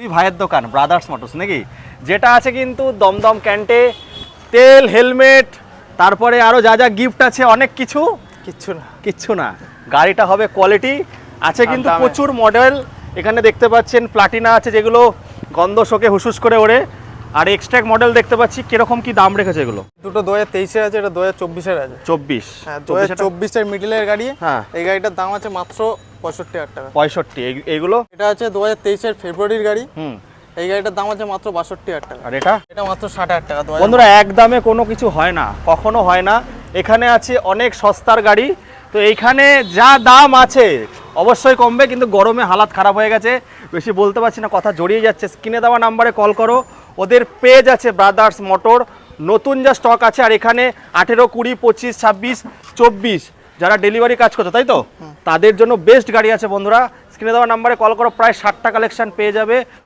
দুই ভাইয়ের দোকান ব্রাদার্স মোটরস নাকি, যেটা আছে কিন্তু দমদম ক্যান্টে তেল, হেলমেট, তারপরে আরও যা যা গিফট আছে অনেক কিছু, কিচ্ছু না। গাড়িটা হবে কোয়ালিটি আছে, কিন্তু প্রচুর মডেল এখানে দেখতে পাচ্ছেন। প্লাটিনা আছে যেগুলো গন্ধ শোকে হুসুস করে ওড়ে, আর এক্সট্রাক্ট মডেল দেখতে পাচ্ছি। কিরকম কি দাম রেখেছে এগুলো? দুটো 2023-এর আছে, এটা 2024-এর আছে। 24, হ্যাঁ 2024-এর মিডলের গাড়ি। হ্যাঁ, এই গাড়িটার দাম আছে মাত্র 65,000 টাকা। 65। এইগুলো এটা আছে 2023-এর ফেব্রুয়ারির গাড়ি। হুম, এই গাড়িটার দাম আছে মাত্র 62,000 টাকা। আর এটা এটা মাত্র 60,000 টাকা। বন্ধুরা, এক দামে কোনো কিছু হয় না, কখনো হয় না। এখানে আছে অনেক সস্তার গাড়ি, তো এইখানে যা দাম আছে অবশ্যই কমবে, কিন্তু গরমে হালাত খারাপ হয়ে গেছে, বেশি বলতে পারছি না, কথা জড়িয়ে যাচ্ছে। স্ক্রিনে দেওয়া নাম্বারে কল করো, ওদের পেজ আছে ব্রাদার্স মোটর, নতুন যা স্টক আছে। আর এখানে 18, 20, 25, 26, 24 যারা ডেলিভারি কাজ করছে, তাই তো, তাদের জন্য বেস্ট গাড়ি আছে বন্ধুরা। স্ক্রিনে দেওয়া নাম্বারে কল করো, প্রায় 60টা কালেকশন পেয়ে যাবে।